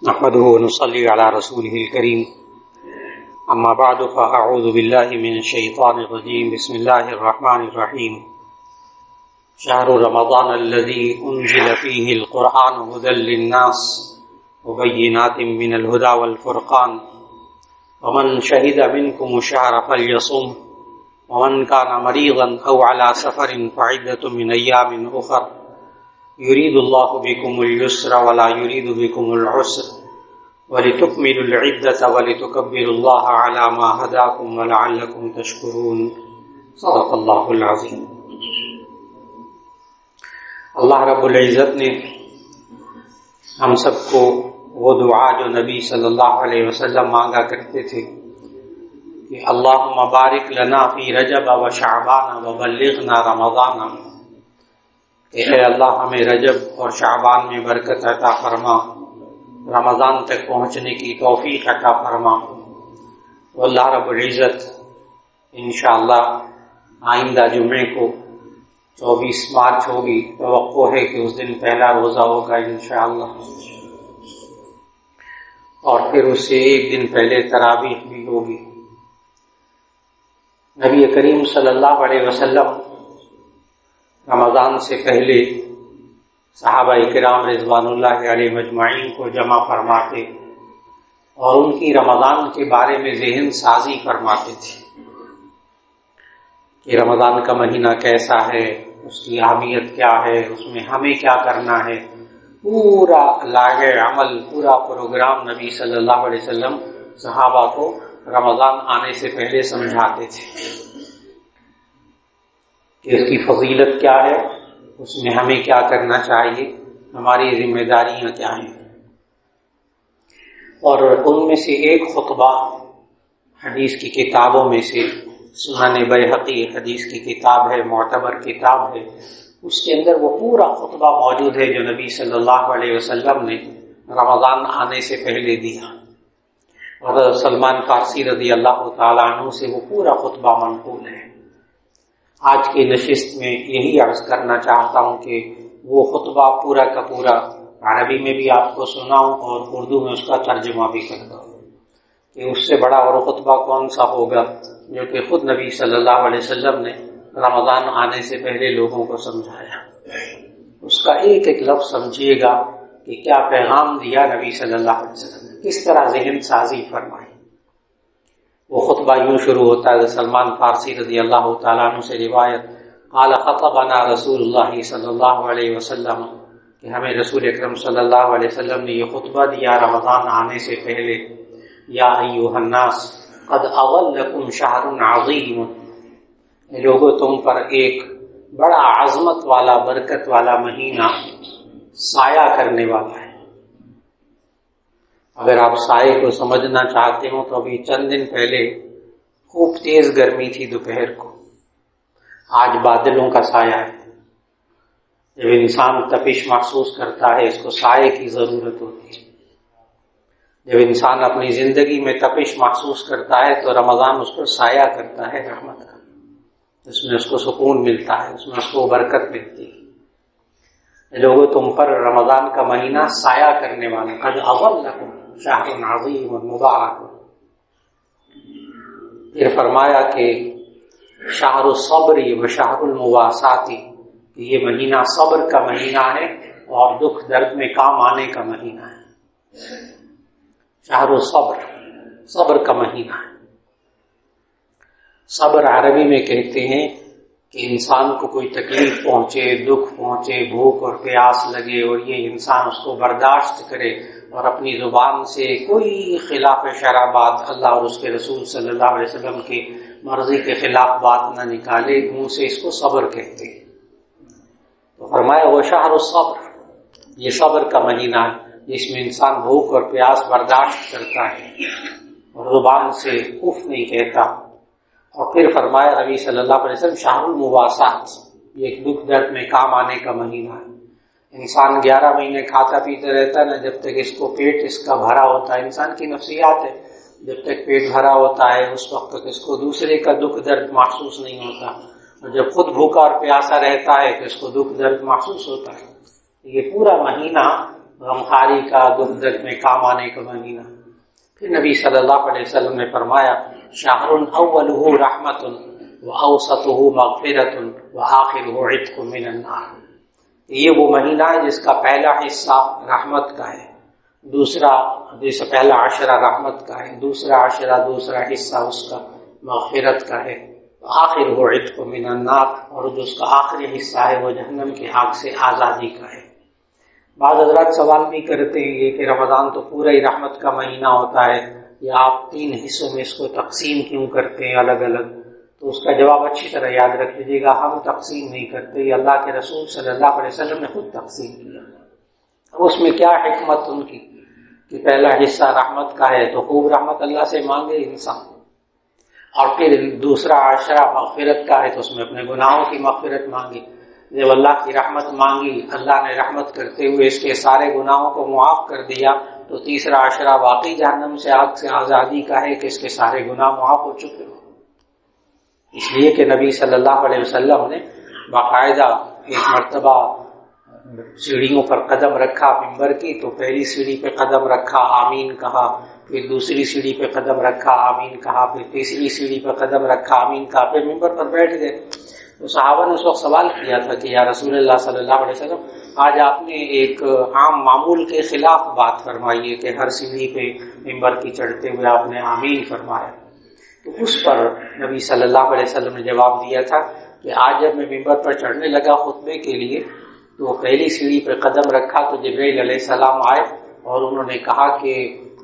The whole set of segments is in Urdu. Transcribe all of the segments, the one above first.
نحمده ونصلي على رسوله الكريم أما بعد فأعوذ بالله من الشيطان الرجيم بسم الله الرحمن الرحيم شهر رمضان الذي أنزل فيه القرآن هدى للناس وبينات من الهدى والفرقان ومن شهد منكم الشهر فليصم ومن كان مريضا أو على سفر فعدة من أيام أخر يريد الله بكم اليسر ولا يريد بكم العسر ولتكملوا العدة ولتكبروا الله على ما هداكم ولعلكم تشكرون صدق الله العظيم۔ اللہ رب العزت نے ہم سب کو وہ دعا جو نبی صلی اللہ علیہ وسلم مانگا کرتے تھے کہ اللہم بارک لنا فی رجب و شعبان و بلغنا رمضان، کہ اے اللہ ہمیں رجب اور شعبان میں برکت عطا فرما، رمضان تک پہنچنے کی توفیق عطا فرما۔ تو اللہ رب العزت انشاءاللہ آئندہ جمعے کو 24 مارچ ہوگی، توقع ہے کہ اس دن پہلا روزہ ہوگا انشاءاللہ، اور پھر اس سے ایک دن پہلے تراویح بھی ہوگی۔ نبی کریم صلی اللہ علیہ وسلم رمضان سے پہلے صحابہ کرام رضوان اللہ علیہ مجمعین کو جمع فرماتے اور ان کی رمضان کے بارے میں ذہن سازی فرماتے تھے کہ رمضان کا مہینہ کیسا ہے، اس کی اہمیت کیا ہے، اس میں ہمیں کیا کرنا ہے۔ پورا لاغ عمل، پورا پروگرام نبی صلی اللہ علیہ وسلم صحابہ کو رمضان آنے سے پہلے سمجھاتے تھے کہ اس کی فضیلت کیا ہے، اس میں ہمیں کیا کرنا چاہیے، ہماری ذمہ داریاں کیا ہیں۔ اور ان میں سے ایک خطبہ حدیث کی کتابوں میں سے سنن بیہقی حدیث کی کتاب ہے، معتبر کتاب ہے، اس کے اندر وہ پورا خطبہ موجود ہے جو نبی صلی اللہ علیہ وسلم نے رمضان آنے سے پہلے دیا، اور سلمان فارسی رضی اللہ تعالیٰ عنہ سے وہ پورا خطبہ منقول ہے۔ آج کی نشست میں یہی عرض کرنا چاہتا ہوں کہ وہ خطبہ پورا کا پورا عربی میں بھی آپ کو سناؤں اور اردو میں اس کا ترجمہ بھی کرتا ہوں، کہ اس سے بڑا اور خطبہ کون سا ہوگا جو کہ خود نبی صلی اللہ علیہ وسلم نے رمضان آنے سے پہلے لوگوں کو سمجھایا۔ اس کا ایک ایک لفظ سمجھیے گا کہ کیا پیغام دیا نبی صلی اللہ علیہ وسلم نے، کس طرح ذہن سازی فرمائی۔ وہ خطبہ یوں شروع ہوتا ہے، سلمان فارسی رضی اللہ تعالیٰ عنہ سے روایت، قال خطبنا رسول اللہ صلی اللہ علیہ وسلم، کہ ہمیں رسول اکرم صلی اللہ علیہ وسلم نے یہ خطبہ دیا رمضان آنے سے پہلے، یا ایھا الناس قد اظلکم شہر عظیم، لوگوں تم پر ایک بڑا عظمت والا برکت والا مہینہ سایہ کرنے والا ہے۔ اگر آپ سائے کو سمجھنا چاہتے ہو تو ابھی چند دن پہلے خوب تیز گرمی تھی دوپہر کو، آج بادلوں کا سایہ ہے۔ جب انسان تپش محسوس کرتا ہے اس کو سائے کی ضرورت ہوتی ہے۔ جب انسان اپنی زندگی میں تپش محسوس کرتا ہے تو رمضان اس پر سایہ کرتا ہے رحمت کا، اس میں اس کو سکون ملتا ہے، اس میں اس کو برکت ملتی ہے۔ لوگوں تم پر رمضان کا مہینہ سایہ کرنے والا، قد اظلکم شہر عظیم مبارک۔ پھر فرمایا کہ شہر الصبر و شہر المواسات، کہ یہ مہینہ صبر کا مہینہ ہے اور دکھ درد میں کام آنے کا مہینہ ہے۔ شہر الصبر، صبر کا مہینہ ہے۔ صبر عربی میں کہتے ہیں کہ انسان کو کوئی تکلیف پہنچے، دکھ پہنچے، بھوک اور پیاس لگے اور یہ انسان اس کو برداشت کرے اور اپنی زبان سے کوئی خلاف شرع بات، اللہ اور اس کے رسول صلی اللہ علیہ وسلم کی مرضی کے خلاف بات نہ نکالے، منہ سے اس کو صبر کہتے ہیں۔ تو فرمایا وہ شہر الصبر، یہ صبر کا مہینہ ہے جس میں انسان بھوک اور پیاس برداشت کرتا ہے اور زبان سے اف نہیں کہتا۔ اور پھر فرمایا نبی صلی اللہ علیہ وسلم شہر المواسات، یہ ایک دکھ درد میں کام آنے کا مہینہ ہے۔ انسان 11 مہینے کھاتا پیتا رہتا ہے نا، جب تک اس کو پیٹ اس کا بھرا ہوتا ہے، انسان کی نفسیات ہے، جب تک پیٹ بھرا ہوتا ہے اس وقت تک اس کو دوسرے کا دکھ درد محسوس نہیں ہوتا، اور جب خود بھوکا اور پیاسا رہتا ہے تو اس کو دکھ درد محسوس ہوتا ہے۔ یہ پورا مہینہ غمخاری کا، دکھ درد میں کام آنے کا مہینہ۔ پھر نبی صلی اللہ علیہ وسلم نے فرمایا شہر اولہ رحمت واوسطہ مغفرۃ وآخرہ عتق من النار، یہ وہ مہینہ ہے جس کا پہلا حصہ رحمت کا ہے، دوسرا جیسے پہلا عشرہ رحمت کا ہے، دوسرا عشرہ دوسرا حصہ اس کا مغفرت کا ہے، آخرہ عتق من النار، اور جو اس کا آخری حصہ ہے وہ جہنم کی آگ سے آزادی کا ہے۔ بعض حضرات سوال بھی کرتے ہیں کہ رمضان تو پورا ہی رحمت کا مہینہ ہوتا ہے، یا آپ 3 حصوں میں اس کو تقسیم کیوں کرتے ہیں الگ الگ؟ تو اس کا جواب اچھی طرح یاد رکھ لیجیے گا، ہم تقسیم نہیں کرتے، یہ اللہ کے رسول صلی اللہ علیہ وسلم نے خود تقسیم کیا۔ اب اس میں کیا حکمت ان کی کہ پہلا حصہ رحمت کا ہے تو خوب رحمت اللہ سے مانگے انسان، اور پھر دوسرا عشرہ مغفرت کا ہے تو اس میں اپنے گناہوں کی مغفرت مانگی۔ جب اللہ کی رحمت مانگی، اللہ نے رحمت کرتے ہوئے اس کے سارے گناہوں کو معاف کر دیا، تو تیسرا عشرہ واقعی جہنم سے آگ سے آزادی کا ہے کہ اس کے سارے گناہ معاف ہو چکے ہو۔ اس لیے کہ نبی صلی اللہ علیہ وسلم نے باقاعدہ ایک مرتبہ سیڑھیوں پر قدم رکھا ممبر کی، تو پہلی سیڑھی پہ قدم رکھا، آمین کہا، پھر دوسری سیڑھی پہ قدم رکھا، آمین کہا، پھر تیسری سیڑھی پہ قدم رکھا، آمین کہا، پھر ممبر پر بیٹھ گئے۔ تو صحابہ نے اس وقت سوال کیا تھا کہ یا رسول اللہ صلی اللہ علیہ وسلم، آج آپ نے ایک عام معمول کے خلاف بات فرمائی ہے کہ ہر سیڑھی پہ ممبر کی چڑھتے ہوئے آپ نے آمین فرمایا۔ تو اس پر نبی صلی اللہ علیہ وسلم نے جواب دیا تھا کہ آج جب میں ممبر پر چڑھنے لگا خطبے کے لیے، تو پہلی سیڑھی پہ قدم رکھا تو جبرائیل علیہ السلام آئے، اور انہوں نے کہا کہ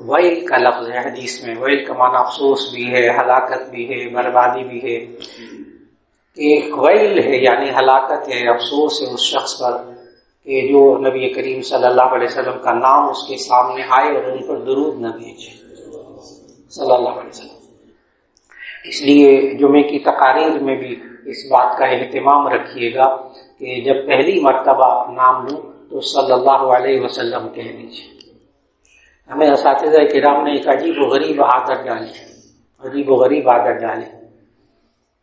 ویل کا لفظ ہے حدیث میں، ویل کا معنی افسوس بھی ہے، ہلاکت بھی ہے، بربادی بھی ہے، ایک ویل ہے یعنی ہلاکت ہے، افسوس ہے اس شخص پر کہ جو نبی کریم صلی اللہ علیہ وسلم کا نام اس کے سامنے آئے اور ان پر درود نہ بھیجے صلی اللہ علیہ وسلم۔ اس لیے جمعے کی تقاریر میں بھی اس بات کا اہتمام رکھیے گا کہ جب پہلی مرتبہ نام لوں تو صلی اللہ علیہ وسلم کہہ دیجیے۔ ہمیں اساتذہ کرام نے ایک عجیب و غریب عادت ڈالی۔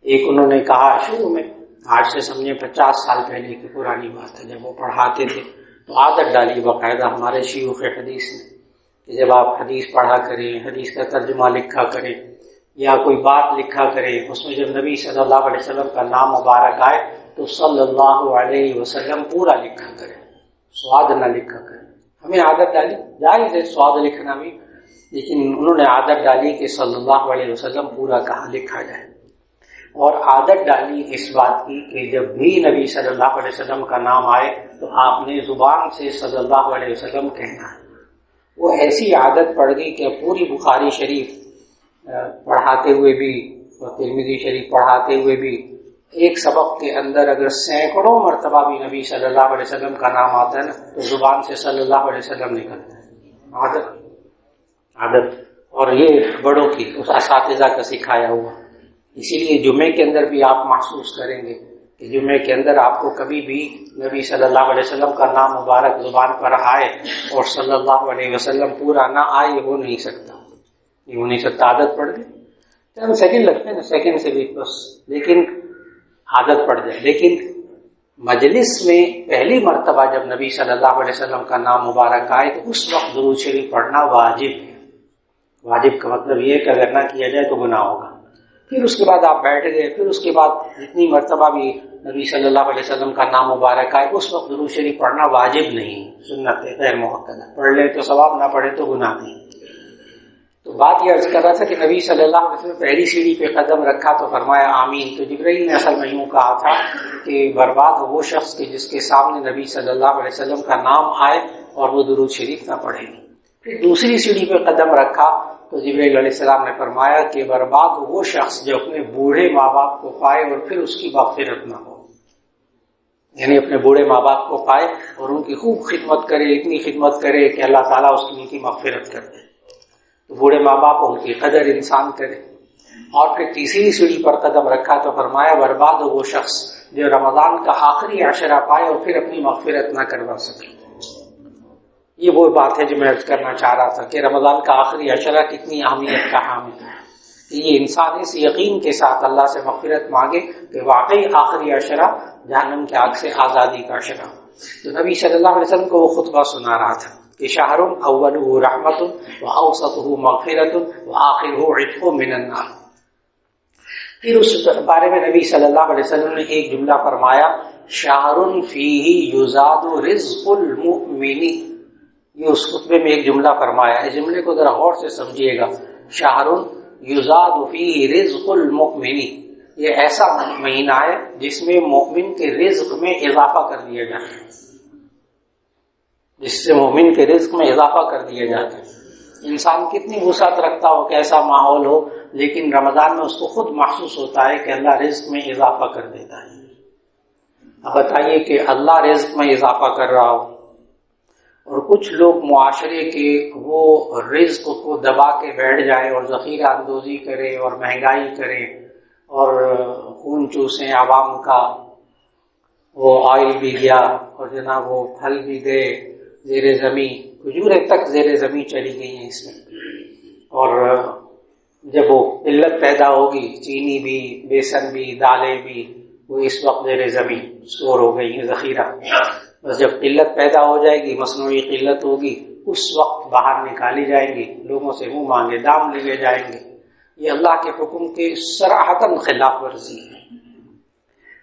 ایک انہوں نے کہا شروع میں، آج سے سمجھے 50 سال پہلے کی پرانی بات ہے، جب وہ پڑھاتے تھے تو عادت ڈالی باقاعدہ ہمارے شیوخ حدیث نے کہ جب آپ حدیث پڑھا کریں، حدیث کا ترجمہ لکھا کریں یا کوئی بات لکھا کریں، اس میں جب نبی صلی اللہ علیہ وسلم کا نام مبارک آئے تو صلی اللہ علیہ وسلم پورا لکھا کریں، سواد نہ لکھا کریں۔ ہمیں عادت ڈالی، جائز ہے سواد لکھنا بھی، لیکن انہوں نے عادت ڈالی کہ صلی اللہ علیہ وسلم پورا کہاں لکھا جائے، اور عادت ڈالی اس بات کی کہ جب بھی نبی صلی اللہ علیہ وسلم کا نام آئے تو آپ نے زبان سے صلی اللہ علیہ وسلم کہنا ہے۔ وہ ایسی عادت پڑ گئی کہ پوری بخاری شریف پڑھاتے ہوئے بھی اور ترمذی شریف پڑھاتے ہوئے بھی ایک سبق کے اندر اگر سینکڑوں مرتبہ بھی نبی صلی اللہ علیہ وسلم کا نام آتا ہے نا تو زبان سے صلی اللہ علیہ وسلم نکلتا ہے۔ عادت، اور یہ بڑوں کی اس اساتذہ کا سکھایا ہوا۔ اسی لیے جمعے کے اندر بھی آپ محسوس کریں گے کہ جمعے کے اندر آپ کو کبھی بھی نبی صلی اللہ علیہ وسلم کا نام مبارک زبان پر آئے اور صلی اللہ علیہ وسلم پورا نہ آئے، یہ ہو نہیں سکتا، یہ ہو نہیں سکتا۔ عادت پڑ گئی، چند سیکنڈ لگتے ہیں نا، سیکنڈ سے بھی بس، لیکن عادت پڑ جائے۔ لیکن مجلس میں پہلی مرتبہ جب نبی صلی اللہ علیہ وسلم کا نام مبارک آئے تو اس وقت درود شریف پڑھنا واجب ہے۔ واجب کا مطلب یہ ہے کہ اگر نہ کیا جائے تو گناہ ہوگا۔ پھر اس کے بعد آپ بیٹھ گئے، پھر اس کے بعد جتنی مرتبہ بھی نبی صلی اللہ علیہ وسلم کا نام مبارک آئے اس وقت درود شریف پڑھنا واجب نہیں، سنت ہے، غیر مؤکد ہے، پڑھ لے تو ثواب، نہ پڑھے تو گناہ نہیں۔ تو بات یہ عرض کر رہا تھا کہ نبی صلی اللہ علیہ وسلم پہلی سیڑھی پہ قدم رکھا تو فرمایا آمین۔ تو جبرائیل نے اصل میں یوں کہا تھا کہ برباد ہو وہ شخص کہ جس کے سامنے نبی صلی اللہ علیہ وسلم کا نام آئے اور وہ درود شریف نہ پڑھے۔ پھر دوسری سیڑھی پہ قدم رکھا تو جبرائیل علیہ السلام نے فرمایا کہ برباد ہو وہ شخص جو اپنے بوڑھے ماں باپ کو پائے اور پھر اس کی مغفرت نہ ہو، یعنی اپنے بوڑھے ماں باپ کو پائے اور ان کی خوب خدمت کرے، اتنی خدمت کرے کہ اللہ تعالیٰ اس کی ان کی مغفرت کر دے۔ تو بوڑھے ماں باپ ان کی قدر انسان کرے۔ اور پھر تیسری سیڑھی پر قدم رکھا تو فرمایا برباد ہو وہ شخص جو رمضان کا آخری عشرہ پائے اور پھر اپنی مغفرت نہ کروا سکے۔ یہ وہ بات ہے جو میں عرض کرنا چاہ رہا تھا کہ رمضان کا آخری عشرہ کتنی اہمیت کا حامل ہے کہ یہ انسان اس یقین کے ساتھ اللہ سے مغفرت مانگے کہ واقعی آخری عشرہ جہنم کی آگ سے آزادی کا عشرہ۔ تو نبی صلی اللہ علیہ وسلم کو وہ خطبہ سنا رہا تھا کہ شہر اولہ رحمت واوسطہ مغفرۃ وآخرہ عتق من النار۔ پھر اس بارے میں نبی صلی اللہ علیہ وسلم نے ایک جملہ فرمایا، شہر فیہ یزاد رزق المؤمن۔ یہ اس خطبے میں ایک جملہ فرمایا، اس جملے کو ذرا غور سے سمجھیے گا، شہر یزاد فیہ رزق المؤمن، یہ ایسا مہینہ ہے جس میں مومن کے رزق میں اضافہ کر دیا جاتا ہے، جس سے مومن کے رزق میں اضافہ کر دیا جاتا ہے۔ انسان کتنی وسعت رکھتا ہو، کیسا ماحول ہو، لیکن رمضان میں اس کو خود محسوس ہوتا ہے کہ اللہ رزق میں اضافہ کر دیتا ہے۔ اب بتائیے کہ اللہ رزق میں اضافہ کر رہا ہو اور کچھ لوگ معاشرے کے وہ رزق کو دبا کے بیٹھ جائے اور ذخیرہ اندوزی کرے اور مہنگائی کرے اور خون چوسیں عوام کا، وہ آئل بھی گیا اور جناب وہ پھل بھی گئے زیر زمین، کھجوریں تک زیر زمین چلی گئی ہیں اس میں، اور جب وہ قلت پیدا ہوگی چینی بھی، بیسن بھی، دالیں بھی، وہ اس وقت زیر زمین اسٹور ہو گئی ہیں ذخیرہ، بس جب قلت پیدا ہو جائے گی، مصنوعی قلت ہوگی، اس وقت باہر نکالی جائیں گی، لوگوں سے منہ مانگے دام لیے جائیں گے۔ یہ اللہ کے حکم کے صراحتاً خلاف ورزی ہے۔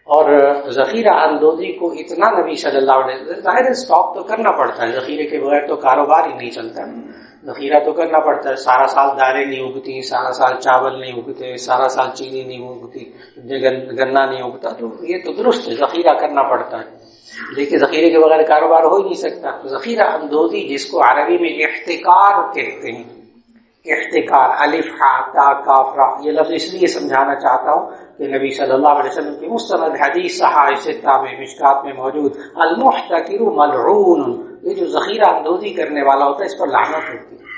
اور ذخیرہ اندوزی کو اتنا نبی صلی اللہ علیہ وسلم، ظاہر اسٹاک تو کرنا پڑتا ہے، ذخیرے کے بغیر تو کاروبار ہی نہیں چلتا، ذخیرہ تو کرنا پڑتا ہے، سارا سال دالیں نہیں اگتی، سارا سال چاول نہیں اگتے، سارا سال چینی نہیں اگتی، گنا نہیں اگتا، تو یہ تو درست ہے، ذخیرہ کرنا پڑتا ہے، لیکن ذخیرے کے بغیر کاروبار ہو ہی نہیں سکتا۔ ذخیرہ اندوزی جس کو عربی میں احتکار کہتے ہیں، احتکار، الف ہا تا کاف را، یہ لفظ اس لیے سمجھانا چاہتا ہوں کہ نبی صلی اللہ علیہ وسلم کی مستند حدیث صحاح ستہ میں مشکات میں موجود، المحتکر ملعون، یہ جو ذخیرہ اندوزی کرنے والا ہوتا ہے اس پر لعنت ہوتی ہے،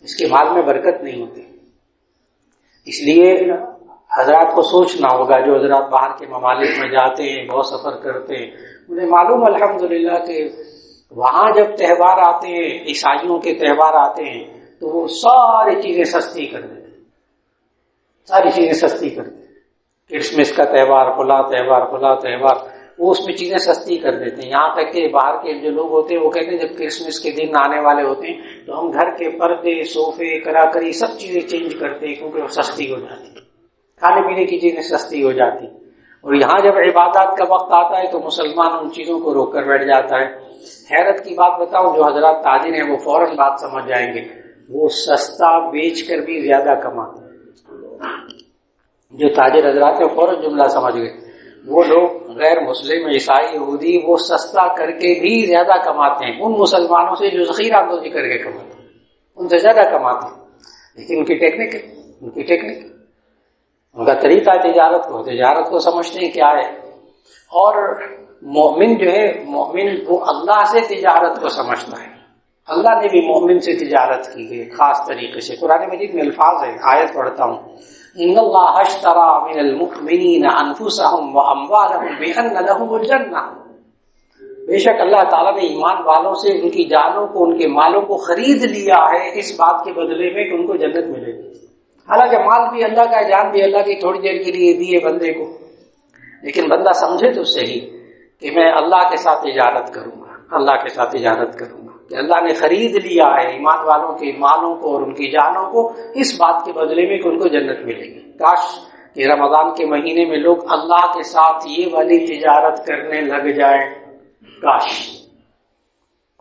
اس کے مال میں برکت نہیں ہوتی۔ اس لیے حضرات کو سوچنا ہوگا، جو حضرات باہر کے ممالک میں جاتے ہیں، بہت سفر کرتے ہیں، انہیں معلوم الحمدللہ کہ وہاں جب تہوار آتے ہیں، عیسائیوں کے تہوار آتے ہیں، تو وہ ساری چیزیں سستی کر دیتے، ساری چیزیں سستی کر دیتے، کرسمس کا تہوار، فلاں تہوار، فلاں تہوار، وہ اس میں چیزیں سستی کر دیتے ہیں، یہاں تک کہ باہر کے جو لوگ ہوتے ہیں وہ کہتے ہیں جب کرسمس کے دن آنے والے ہوتے ہیں تو ہم گھر کے پردے، صوفے، کراکری سب چیزیں چینج کرتے ہیں کیونکہ وہ سستی ہو جاتی، کھانے پینے کی چیزیں سستی ہو جاتی، اور یہاں جب عبادات کا وقت آتا ہے تو مسلمان ان چیزوں کو روک کر بیٹھ جاتا ہے۔ حیرت کی بات بتاؤں، جو حضرات تاجر ہیں وہ فوراً بات سمجھ جائیں گے، وہ سستا بیچ کر بھی زیادہ کماتے ہیں، جو تاجر حضرات ہیں فوراً جملہ سمجھ گئے، وہ لوگ غیر مسلم، عیسائی، یہودی، وہ سستا کر کے بھی زیادہ کماتے ہیں ان مسلمانوں سے جو ذخیرہ اندوزی کر کے کماتے ہیں، ان سے زیادہ کماتے ہیں، لیکن ان کی ٹیکنیک ہے، ان کی ٹیکنیک، ان کا طریقہ تجارت کو سمجھتے ہیں کیا ہے۔ اور مومن جو ہے، مومن وہ اللہ سے تجارت کو سمجھتا ہے، اللہ نے بھی مومن سے تجارت کی ہے خاص طریقے سے۔ قرآن مجید میں الفاظ ہے، آیت پڑھتا ہوں، ان اللہ اشترى من المؤمنین انفسهم واموالهم بان لهم الجنہ، بے شک اللہ تعالیٰ نے ایمان والوں سے ان کی جانوں کو، ان کے مالوں کو خرید لیا ہے اس بات کے بدلے میں کہ ان کو جنت ملے گی۔ حالانکہ مال بھی اللہ کا ہے، جان بھی اللہ کی، تھوڑی دیر کے لیے دیے بندے کو، لیکن بندہ سمجھے تو صحیح کہ میں اللہ کے ساتھ تجارت کروں گا، اللہ کے ساتھ تجارت کروں گا، کہ اللہ نے خرید لیا ہے ایمان والوں کے مالوں کو اور ان کی جانوں کو اس بات کے بدلے میں کہ ان کو جنت ملے گی۔ کاش کہ رمضان کے مہینے میں لوگ اللہ کے ساتھ یہ والی تجارت کرنے لگ جائیں، کاش،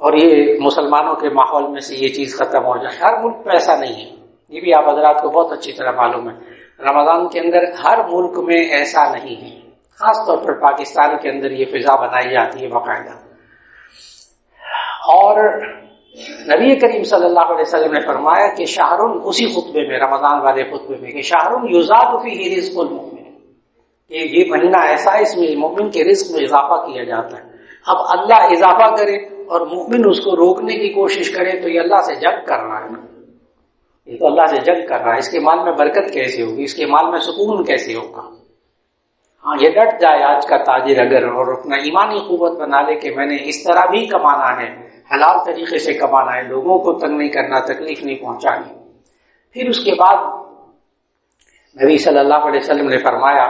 اور یہ مسلمانوں کے ماحول میں سے یہ چیز ختم ہو جائے۔ ہر ملک میں ایسا نہیں ہے، یہ بھی آپ حضرات کو بہت اچھی طرح معلوم ہے، رمضان کے اندر ہر ملک میں ایسا نہیں ہے، خاص طور پر پاکستان کے اندر یہ فضا بنائی جاتی ہے باقاعدہ۔ اور نبی کریم صلی اللہ علیہ وسلم نے فرمایا کہ شہر، اسی خطبے میں، رمضان والے خطبے میں، کہ شہر یزاد فیہ رزق المؤمن، کہ یہ مہینہ ایسا ہے اس میں مومن کے رزق میں اضافہ کیا جاتا ہے۔ اب اللہ اضافہ کرے اور مومن اس کو روکنے کی کوشش کرے تو یہ اللہ سے جنگ کر رہا ہے نا، یہ تو اللہ سے جنگ کر رہا ہے۔ اس کے مال میں برکت کیسے ہوگی، اس کے مال میں سکون کیسے ہوگا؟ ہاں، یہ ڈٹ جائے آج کا تاجر اگر، اور اپنا ایمانی قوت بنا لے کہ میں نے اس طرح بھی کمانا ہے، حلال طریقے سے کمانا ہے، لوگوں کو تنگ نہیں کرنا، تکلیف نہیں پہنچانی۔ پھر اس کے بعد نبی صلی اللہ علیہ وسلم نے فرمایا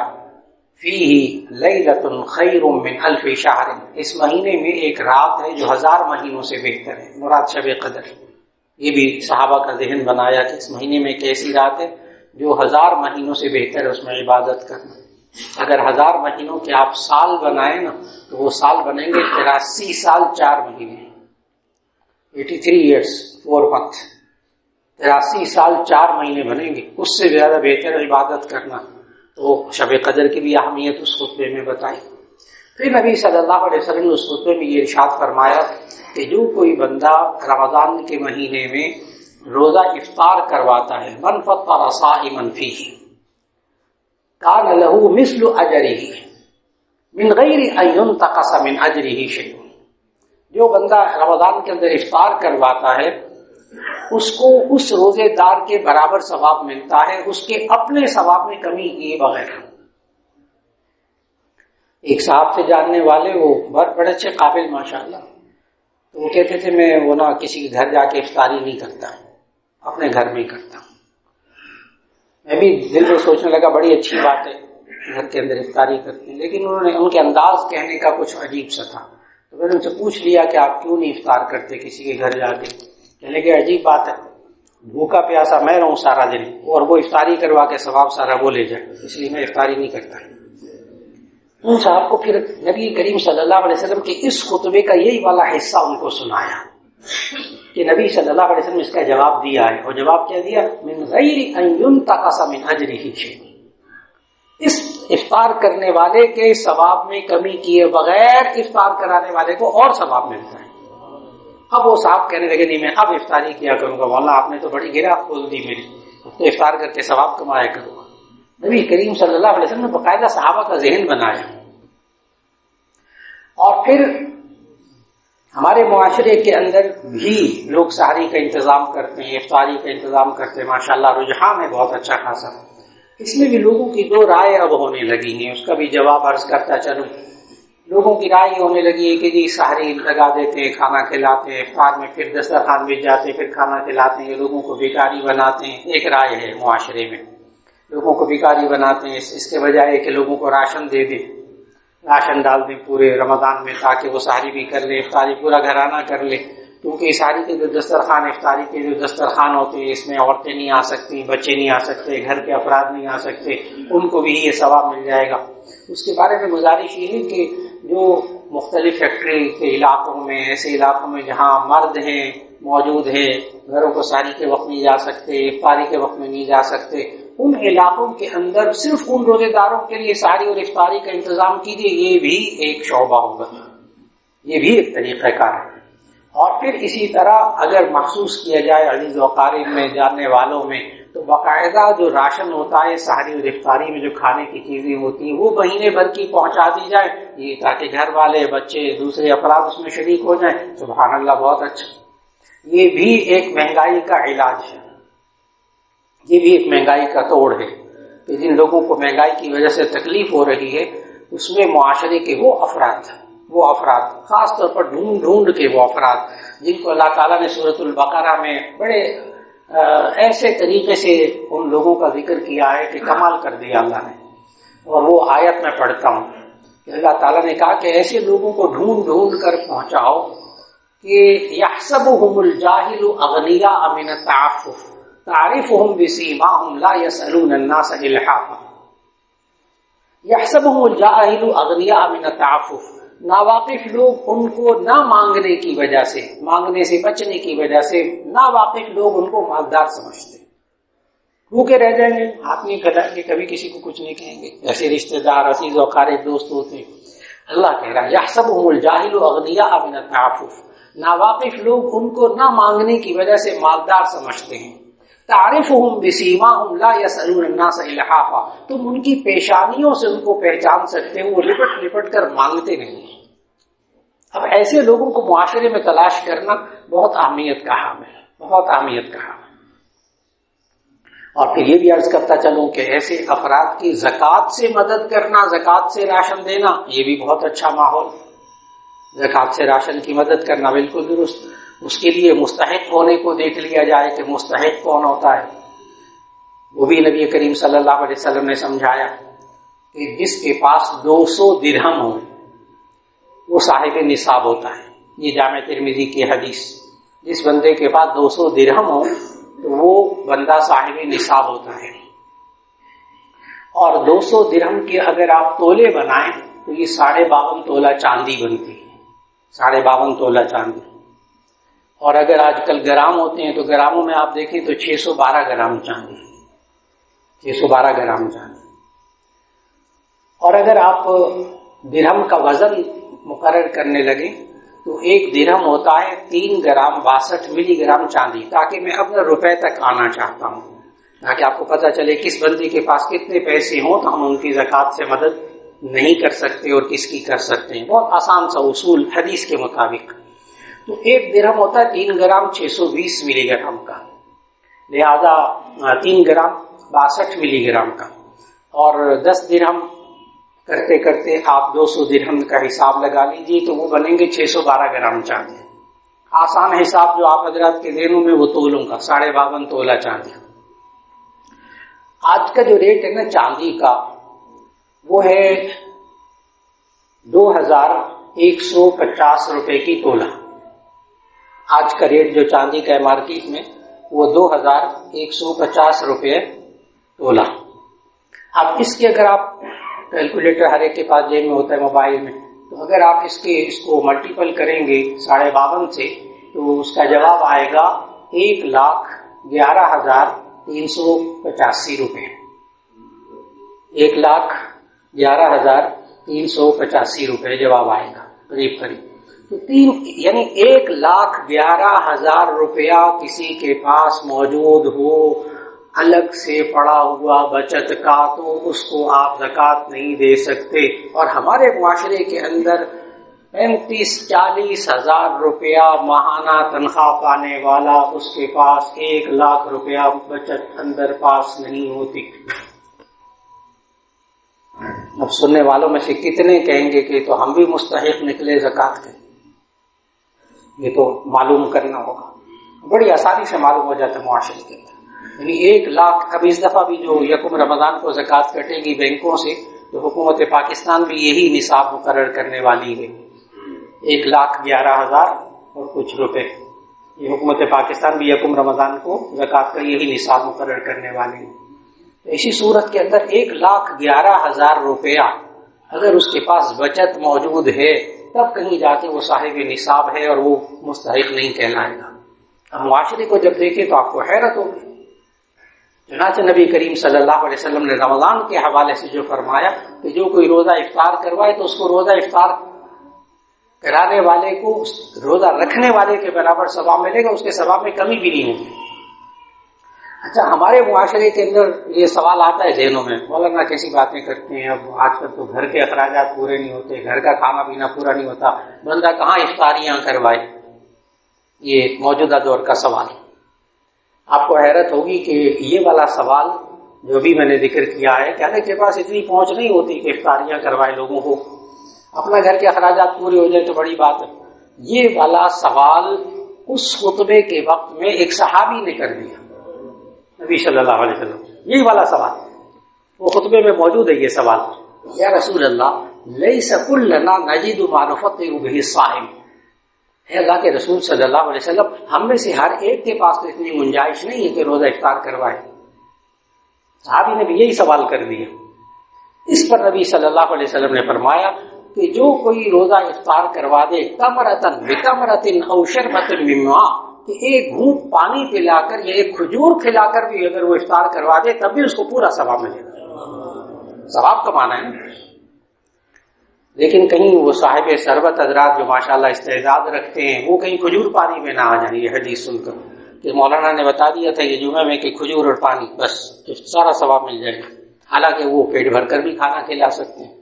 فیہ لیلۃ خیر من الف شہر، اس مہینے میں ایک رات ہے جو 1000 مہینوں سے بہتر ہے، مراد شب قدر۔ یہ بھی صحابہ کا ذہن بنایا کہ اس مہینے میں ایک ایسی رات ہے جو 1000 مہینوں سے بہتر ہے اس میں عبادت کرنا۔ اگر 1000 مہینوں کے آپ سال بنائیں نا تو وہ سال بنیں گے 83 سال 4 مہینے، 83 ایئرس 4 months، 83 سال 4 مہینے بنیں گے۔ اس سے زیادہ بہتر عبادت کرنا، تو شب قدر کی بھی اہمیت اس خطبے میں بتائی۔ پھر نبی صلی اللہ علیہ وسلم نے اس خطبے میں یہ ارشاد فرمایا کہ جو کوئی بندہ رمضان کے مہینے میں روزہ افطار کرواتا ہے، من فطر صائما فیہ کان لہ مثل اجرہ من غیر ان ينتقص من اجرہ شیء، جو بندہ رمضان کے اندر افطار کرواتا ہے اس کو اس روزے دار کے برابر ثواب ملتا ہے، اس کے اپنے ثواب میں کمی کیے بغیر۔ ایک صاحب سے جاننے والے، وہ بڑے اچھے قابل ماشاءاللہ، تو وہ کہتے تھے میں وہ نہ کسی کے گھر جا کے افطاری نہیں کرتا، اپنے گھر میں ہی کرتا ہوں۔ میں بھی دل میں سوچنے لگا بڑی اچھی بات ہے گھر کے اندر افطاری کرتے ہیں، لیکن انہوں نے ان کے انداز کہنے کا کچھ عجیب سا تھا، تو میں نے ان سے پوچھ لیا کہ آپ کیوں نہیں افطار کرتے کسی کے گھر جا کے؟ کہنے لگے عجیب بات ہے، بھوکا پیاسا میں رہوں سارا دن اور وہ افطاری کروا کے ثواب سارا وہ لے جائے، اس لیے میں افطاری نہیں کرتا۔ ان صاحب کو پھر نبی کریم صلی اللہ علیہ وسلم کے اس خطبے کا یہی والا حصہ ان کو سنایا کہ نبی صلی اللہ علیہ وسلم نے اس کا جواب دیا ہے، اور جواب کیا دیا؟ من غیر ان ينتقص من اجرہ شیء، اس افطار کرنے والے کے ثواب میں کمی کیے بغیر افطار کرانے والے کو اور ثواب ملتا ہے۔ اب وہ صاحب کہنے لگے نہیں میں اب افطاری کیا کروں گا، واللہ آپ نے تو بڑی گرہ کھول دی میری، تو افطار کر کے ثواب کمایا کروں گا۔ نبی کریم صلی اللہ علیہ وسلم نے باقاعدہ صحابہ کا ذہن بنایا۔ اور پھر ہمارے معاشرے کے اندر بھی لوگ سحری کا انتظام کرتے ہیں، افطاری کا انتظام کرتے ہیں، ماشاءاللہ رجحان ہے بہت اچھا خاصا۔ اس میں بھی لوگوں کی دو رائے اب ہونے لگی ہیں، اس کا بھی جواب عرض کرتا چلوں۔ لوگوں کی رائے یہ ہونے لگی ہے کہ جی سحری لگا دیتے ہیں، کھانا کھلاتے ہیں، افطار میں پھر دسترخوان بچ جاتے ہیں، پھر کھانا کھلاتے ہیں، لوگوں کو بیکاری بناتے ہیں۔ ایک رائے ہے معاشرے میں، لوگوں کو بیکاری بناتے ہیں، اس کے بجائے کہ لوگوں کو راشن دے دیں، راشن ڈال دیں پورے رمضان میں تاکہ وہ سحری بھی کر لے، افطاری پورا گھرانہ کر لے، کیونکہ سحری کے جو دسترخوان، افطاری کے جو دسترخوان ہوتے ہیں اس میں عورتیں نہیں آ سکتی، بچے نہیں آ سکتے، گھر کے افراد نہیں آ سکتے، ان کو بھی یہ ثواب مل جائے گا۔ اس کے بارے میں گزارش یہ ہے کہ جو مختلف فیکٹری کے علاقوں میں، ایسے علاقوں میں جہاں مرد ہیں موجود ہیں، گھروں کو سحری کے وقت نہیں جا سکتے، افطاری کے وقت میں نہیں جا سکتے، ان علاقوں کے اندر صرف ان روزے داروں کے لیے سحری اور افطاری کا انتظام کیجیے، یہ بھی ایک شعبہ ہوگا، یہ بھی ایک طریقہ کار ہے۔ اور پھر اسی طرح اگر محسوس کیا جائے عزیز و اقارب میں، جاننے والوں میں، تو باقاعدہ جو راشن ہوتا ہے سحری اور افطاری میں جو کھانے کی چیزیں ہوتی ہیں وہ مہینے بھر کی پہنچا دی جائے، یہ تاکہ گھر والے، بچے، دوسرے افراد اس میں شریک ہو جائیں۔ سبحان اللہ، بہت اچھا۔ یہ بھی ایک مہنگائی کا علاج ہے، یہ بھی ایک مہنگائی کا توڑ ہے کہ جن لوگوں کو مہنگائی کی وجہ سے تکلیف ہو رہی ہے اس میں معاشرے کے وہ افراد خاص طور پر ڈھونڈ کے وہ افراد جن کو اللہ تعالیٰ نے سورۃ البقرہ میں بڑے ایسے طریقے سے ان لوگوں کا ذکر کیا ہے کہ کمال کر دیا اللہ نے۔ اور وہ آیت میں پڑھتا ہوں کہ اللہ تعالیٰ نے کہا کہ ایسے لوگوں کو ڈھونڈ کر پہنچاؤ کہ یحسبهم الجاہل اغنیاء من التعفف تعرفهم بسیماہم لا یسألون الناس الحافا۔ یحسبهم الجاہل اغنیاء من التعفف، ناواقف لوگ ان کو نہ مانگنے کی وجہ سے، مانگنے سے بچنے کی وجہ سے، ناواقف لوگ ان کو مالدار سمجھتے، بھوکے رہ جائیں گے، ہاتھ نہیں پھیلائیں گے، کبھی کسی کو کچھ نہیں کہیں گے، ایسے رشتہ دار، عزیز و اقارب، دوست ہوتے ہیں۔ اللہ کہہ رہا ہے یحسبهم الجاہل اغنیاء من التعفف، ناواقف لوگ ان کو نہ مانگنے کی وجہ سے مالدار سمجھتے ہیں۔ تعرفهم بسیماہم لا یسألون الناس الحافا، تم ان کی پیشانیوں سے ان کو پہچان سکتے ہو، وہ لپٹ کر مانگتے نہیں ہیں۔ اب ایسے لوگوں کو معاشرے میں تلاش کرنا بہت اہمیت کا حامل ہے، بہت اہمیت کا حامل۔ اور پھر یہ بھی عرض کرتا چلوں کہ ایسے افراد کی زکوٰۃ سے مدد کرنا، زکوٰۃ سے راشن دینا، یہ بھی بہت اچھا ماحول۔ زکوٰۃ سے راشن کی مدد کرنا بالکل درست، اس کے لیے مستحق ہونے کو دیکھ لیا جائے کہ مستحق کون ہوتا ہے، وہ بھی نبی کریم صلی اللہ علیہ وسلم نے سمجھایا کہ جس کے پاس 200 درہم ہو وہ صاحب نصاب ہوتا ہے. یہ جامع ترمذی کی حدیث. جس بندے کے پاس 200 درہم ہو تو وہ بندہ صاحب نصاب ہوتا ہے. اور 200 درہم کے اگر آپ تولے بنائیں تو یہ 52.5 تولہ چاندی بنتی ہے. 52.5 تولہ چاندی. اور اگر آج کل گرام ہوتے ہیں تو گراموں میں آپ دیکھیں تو 612 گرام چاندی. 612 گرام چاندی. اور اگر آپ درہم کا وزن مقرر کرنے لگے تو ایک درہم ہوتا ہے 3 گرام 62 ملی گرام چاندی. تاکہ میں اپنے روپے تک آنا چاہتا ہوں، تاکہ آپ کو پتہ چلے کس بندے کے پاس کتنے پیسے ہوں تو ہم ان کی زکوٰۃ سے مدد نہیں کر سکتے اور کس کی کر سکتے ہیں. بہت آسان سا اصول حدیث کے مطابق. تو ایک درہم ہوتا ہے 3 گرام 620 ملی گرام کا، لہذا 3 گرام 62 ملی گرام کا. اور 10 درہم کرتے کرتے آپ 200 درہم کا حساب لگا لیجیے تو وہ بنیں گے 612 گرام چاندی. آسان حساب جو آپ حضرات کے ذہنوں میں وہ تولوں کا 52.5 تولہ چاندی. آج کا جو ریٹ ہے نا چاندی کا وہ ہے 2150 روپے کی تولہ. آج کا ریٹ جو چاندی کا ہے مارکیٹ میں وہ 2150 روپے تولہ. اب اس کے اگر آپ کیلکولیٹر ہر ایک کے پاس جیب میں ہوتا ہے موبائل میں، تو اگر آپ اس کو ملٹیپل کریں گے 52.5 سے تو اس کا جواب آئے گا 1,11,385 روپے. 1,11,385 روپے جواب آئے گا قریب قریب. تو یعنی 1,11,000 روپیہ کسی کے پاس موجود ہو الگ سے پڑا ہوا بچت کا تو اس کو آپ زکوٰۃ نہیں دے سکتے. اور ہمارے معاشرے کے اندر 35-40 ہزار روپیہ ماہانہ تنخواہ پانے والا اس کے پاس 1,00,000 روپیہ بچت اندر پاس نہیں ہوتی. اب سننے والوں میں سے کتنے کہیں گے کہ تو ہم بھی مستحق نکلے زکوٰۃ کے؟ یہ تو معلوم کرنا ہوگا. بڑی آسانی سے معلوم ہو جاتا ہے معاشرے کے اندر. یعنی 1,00,000. اب اس دفعہ بھی جو یکم رمضان کو زکوٰۃ کٹے گی بینکوں سے تو حکومت پاکستان بھی یہی نصاب مقرر کرنے والی ہے. 1,11,000 اور کچھ روپے. یہ حکومت پاکستان بھی یکم رمضان کو زکوٰۃ کا یہی نصاب مقرر کرنے والی ہے. اسی صورت کے اندر 1,11,000 روپیہ اگر اس کے پاس بچت موجود ہے تب کہیں جا کے وہ صاحب نصاب ہے اور وہ مستحق نہیں کہلائے گا. اب معاشرے کو جب دیکھیں تو آپ کو حیرت ہوگی. چنانچہ نبی کریم صلی اللہ علیہ وسلم نے رمضان کے حوالے سے جو فرمایا کہ جو کوئی روزہ افطار کروائے تو اس کو روزہ افطار کرانے والے کو روزہ رکھنے والے کے برابر ثواب ملے گا، اس کے ثواب میں کمی بھی نہیں ہوگی. اچھا ہمارے معاشرے کے اندر یہ سوال آتا ہے ذہنوں میں، مولانا کیسی باتیں کرتے ہیں، اب آج کل تو گھر کے اخراجات پورے نہیں ہوتے، گھر کا کھانا پینا پورا نہیں ہوتا، بندہ کہاں افطاریاں کروائے. یہ موجودہ دور کا سوال. آپ کو حیرت ہوگی کہ یہ والا سوال جو بھی میں نے ذکر کیا ہے کہ اللہ کے پاس اتنی پہنچ نہیں ہوتی کہ افطاریاں کروائے لوگوں کو، اپنا گھر کے اخراجات پورے ہو جائے تو بڑی بات ہے. یہ والا سوال اس خطبے کے وقت میں ایک صحابی نے کر دیا نبی صلی اللہ علیہ وسلم. یہی والا سوال وہ خطبے میں موجود ہے. یہ سوال یا رسول اللہ لیس کلنا نجد ما نفطر به الصائم. اے اللہ کے رسول صلی اللہ علیہ وسلم ہم میں سے ہر ایک کے پاس تو اتنی گنجائش نہیں ہے کہ روزہ افطار کروائے. صحابی نے بھی یہی سوال کر دیا. اس پر نبی صلی اللہ علیہ وسلم نے فرمایا کہ جو کوئی روزہ افطار کروا دے تمرتن بتمرتن او شربتن من ماء، کہ ایک گھونٹ پانی پلا کر یا ایک کھجور کھلا کر بھی اگر وہ افطار کروا دے تب بھی اس کو پورا ثواب ملے گا. ثواب کا معنی ہے. لیکن کہیں وہ صاحب ثروت حضرات جو ماشاءاللہ استعداد رکھتے ہیں وہ کہیں کھجور پانی میں نہ آ جائیں. یہ حدیث سن کر کہ مولانا نے بتا دیا تھا یہ جمعہ میں کہ کھجور اور پانی بس سارا ثواب مل جائے گا، حالانکہ وہ پیٹ بھر کر بھی کھانا کھلا سکتے ہیں.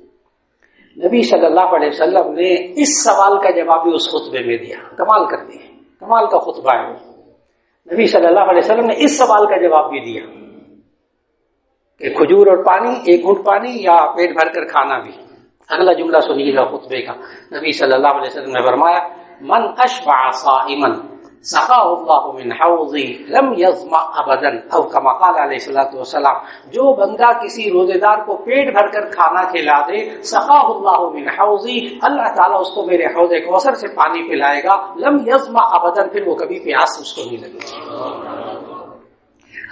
نبی صلی اللہ علیہ وسلم نے اس سوال کا جواب بھی اس خطبے میں دیا. کمال کر دیا، کمال کا خطبہ ہے. نبی صلی اللہ علیہ وسلم نے اس سوال کا جواب بھی دیا کہ کھجور اور پانی، ایک گھونٹ پانی یا پیٹ بھر کر کھانا بھی. اگلا جملہ سنیے گا خطبے کا. نبی صلی اللہ علیہ وسلم نے فرمایا من اشبع صائما، سقاہ اللہ من حوضی لم یظمأ ابدا، او کما قال علیہ الصلوۃ والسلام، جو بندہ کسی روزے دار کو پیٹ بھر کر کھانا کھلا دے، سقاہ اللہ من حوضی، اللہ تعالیٰ اس کو میرے حوض کوثر سے پانی پلائے گا، لم یظمأ ابدا، پھر وہ کبھی پیاس اس کو نہیں لگے گی۔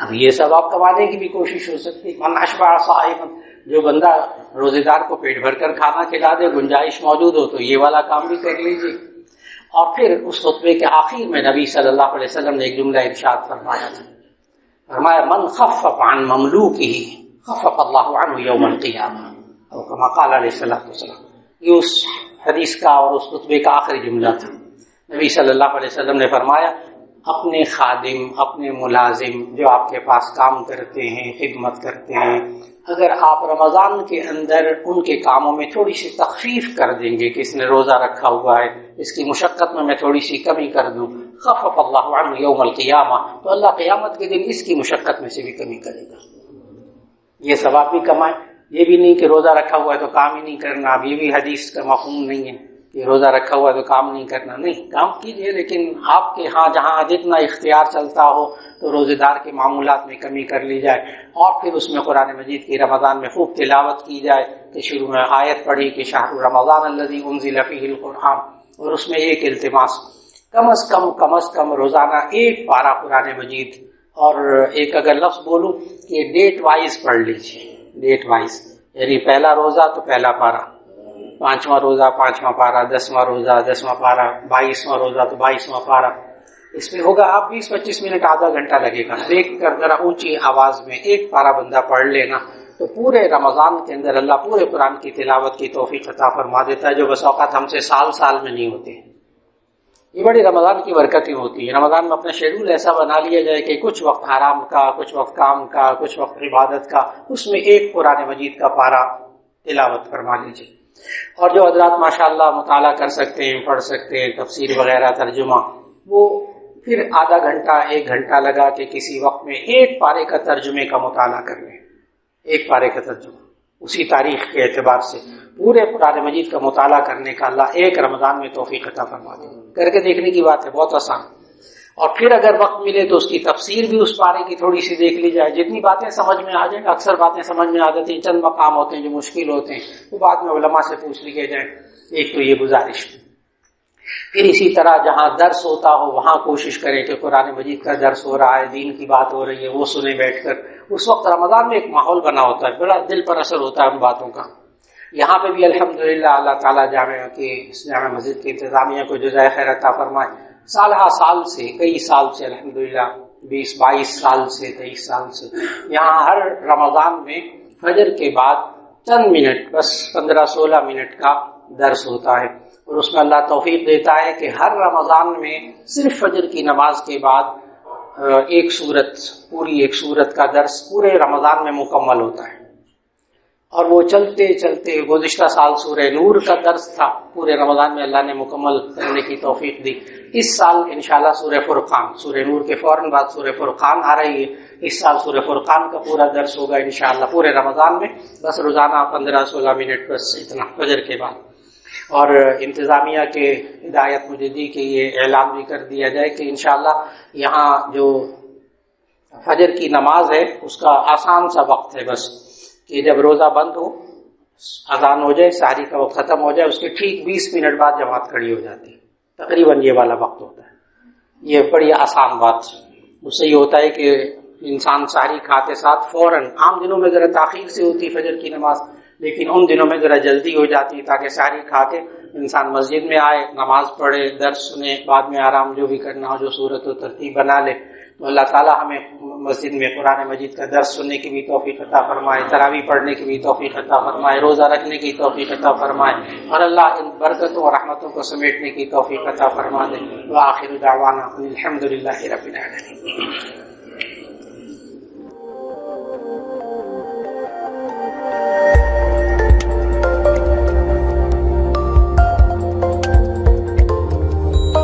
اب یہ ثواب کمانے کی بھی کوشش ہو سکتی ہے۔ من اشبع صائما، جو بندہ روزے دار کو پیٹ بھر کر کھانا کھلا دے، گنجائش موجود ہو تو یہ والا کام بھی کر لیجیے۔ اور پھر اس خطبے کے آخر میں نبی صلی اللہ علیہ وسلم نے ایک جملہ ارشاد فرمایا تھا، فرمایا من خفف عن مملوکہ خفف اللہ عنہ یوم القیامہ، اور کما قال علیہ السلام۔ یہ اس حدیث کا اور اس خطبے کا آخری جملہ تھا۔ نبی صلی اللہ علیہ وسلم نے فرمایا اپنے خادم، اپنے ملازم جو آپ کے پاس کام کرتے ہیں، خدمت کرتے ہیں، اگر آپ رمضان کے اندر ان کے کاموں میں تھوڑی سی تخفیف کر دیں گے کہ اس نے روزہ رکھا ہوا ہے، اس کی مشقت میں تھوڑی سی کمی کر دوں، خفف اللہ عنہ یوم القیامہ، تو اللہ قیامت کے دن اس کی مشقت میں سے بھی کمی کرے گا۔ یہ ثواب بھی کمائے، یہ بھی نہیں کہ روزہ رکھا ہوا ہے تو کام ہی نہیں کرنا۔ اب یہ بھی حدیث کا مفہوم نہیں ہے کہ روزہ رکھا ہوا ہے تو کام نہیں کرنا، نہیں، کام کیجیے، لیکن آپ کے ہاں جہاں جتنا اختیار چلتا ہو تو روزے دار کے معمولات میں کمی کر لی جائے، اور پھر اس میں قرآن مجید کی رمضان میں خوب تلاوت کی جائے کہ شروع میں آیت پڑھی کہ شہر رمضان الذی انزل فیہ القرآن، اور اس میں ایک التماس کم از کم روزانہ ایک پارہ قرآن مجید، اور ایک اگر لفظ بولوں کہ ڈیٹ وائز پڑھ لیجیے، ڈیٹ وائز، یعنی پہلا روزہ تو پہلا پارہ، 5واں روزہ 5واں پارہ، 10واں روزہ 10واں پارہ، 22واں روزہ تو 22واں پارہ۔ اس میں ہوگا آپ 20-25 منٹ، آدھا گھنٹہ لگے گا، دیکھ کر ذرا اونچی آواز میں ایک پارہ بندہ پڑھ لینا، تو پورے رمضان کے اندر اللہ پورے قرآن کی تلاوت کی توفیق عطا فرما دیتا ہے، جو بس اوقات ہم سے سال میں نہیں ہوتے۔ یہ بڑی رمضان کی برکتیں ہوتی ہیں۔ رمضان میں اپنا شیڈول ایسا بنا لیا جائے کہ کچھ وقت آرام کا، کچھ وقت کام کا، کچھ وقت عبادت کا، اس میں ایک قرآن مجید کا پارہ تلاوت فرما لیجیے۔ اور جو حضرات ماشاءاللہ مطالعہ کر سکتے ہیں، پڑھ سکتے ہیں، تفسیر وغیرہ ترجمہ، وہ پھر آدھا گھنٹہ 1 گھنٹہ لگا کے کسی وقت میں ایک پارے کا ترجمے کا مطالعہ کر لیں، ایک پارے کا ترجمہ اسی تاریخ کے اعتبار سے پورے قرآن مجید کا مطالعہ کرنے کا اللہ ایک رمضان میں توفیق عطا فرما دے۔ کر کے دیکھنے کی بات ہے، بہت آسان۔ اور پھر اگر وقت ملے تو اس کی تفسیر بھی اس پارے کی تھوڑی سی دیکھ لی جائے، جتنی باتیں سمجھ میں آ جائیں، اکثر باتیں سمجھ میں آ جاتی ہیں، چند مقام ہوتے ہیں جو مشکل ہوتے ہیں، وہ بعد میں علماء سے پوچھ لیے جائیں۔ ایک تو یہ گزارش۔ پھر اسی طرح جہاں درس ہوتا ہو وہاں کوشش کریں کہ قرآن مجید کا درس ہو رہا ہے، دین کی بات ہو رہی ہے، وہ سنیں بیٹھ کر۔ اس وقت رمضان میں ایک ماحول بنا ہوتا ہے، بڑا دل پر اثر ہوتا ہے ان باتوں کا۔ یہاں پہ بھی الحمدللہ اللہ تعالیٰ جامع مسجد کی انتظامیہ کو جزائے خیر عطا فرمائے۔ سال سے کئی سال سے الحمدللہ 20-22 سال سے 23 سال سے یہاں ہر رمضان میں فجر کے بعد چند منٹ، بس 15-16 منٹ کا درس ہوتا ہے، اور اس میں اللہ توفیق دیتا ہے کہ ہر رمضان میں صرف فجر کی نماز کے بعد ایک سورت کا درس پورے رمضان میں مکمل ہوتا ہے۔ اور وہ چلتے چلتے گزشتہ سال سورہ نور کا درس تھا، پورے رمضان میں اللہ نے مکمل کرنے کی توفیق دی۔ اس سال انشاءاللہ سورہ فرقان، سورہ نور کے فوراً بعد سورہ فرقان آ رہی ہے، اس سال سورہ فرقان کا پورا درس ہوگا انشاءاللہ پورے رمضان میں، بس روزانہ 15-16 منٹ، بس اتنا فجر کے بعد۔ اور انتظامیہ کے ہدایت مجھے دی کہ یہ اعلان بھی کر دیا جائے کہ انشاءاللہ یہاں جو فجر کی نماز ہے اس کا آسان سا وقت ہے، بس کہ جب روزہ بند ہو، اذان ہو جائے، سحری کا وقت ختم ہو جائے، اس کے ٹھیک 20 منٹ بعد جماعت کھڑی ہو جاتی ہے، تقریباً یہ والا وقت ہوتا ہے۔ یہ بڑی آسان بات، اس سے یہ ہوتا ہے کہ انسان سحری کھاتے ساتھ فوراً، عام دنوں میں ذرا تاخیر سے ہوتی فجر کی نماز، لیکن ان دنوں میں ذرا جلدی ہو جاتی تاکہ سحری کھا کے انسان مسجد میں آئے، نماز پڑھے، درس سنے، بعد میں آرام جو بھی کرنا ہو، جو صورت و ترتیب بنا لے۔ تو اللہ تعالیٰ ہمیں مسجد میں قرآن مجید کا درس سننے کی بھی توفیق عطا فرمائے، تراویح پڑھنے کی بھی توفیق عطا فرمائے، روزہ رکھنے کی توفیق عطا فرمائے، اور اللہ ان برکتوں اور رحمتوں کو سمیٹنے کی توفیق عطا فرما دے۔ وآخر دعوانا الحمدللہ رب العالمین۔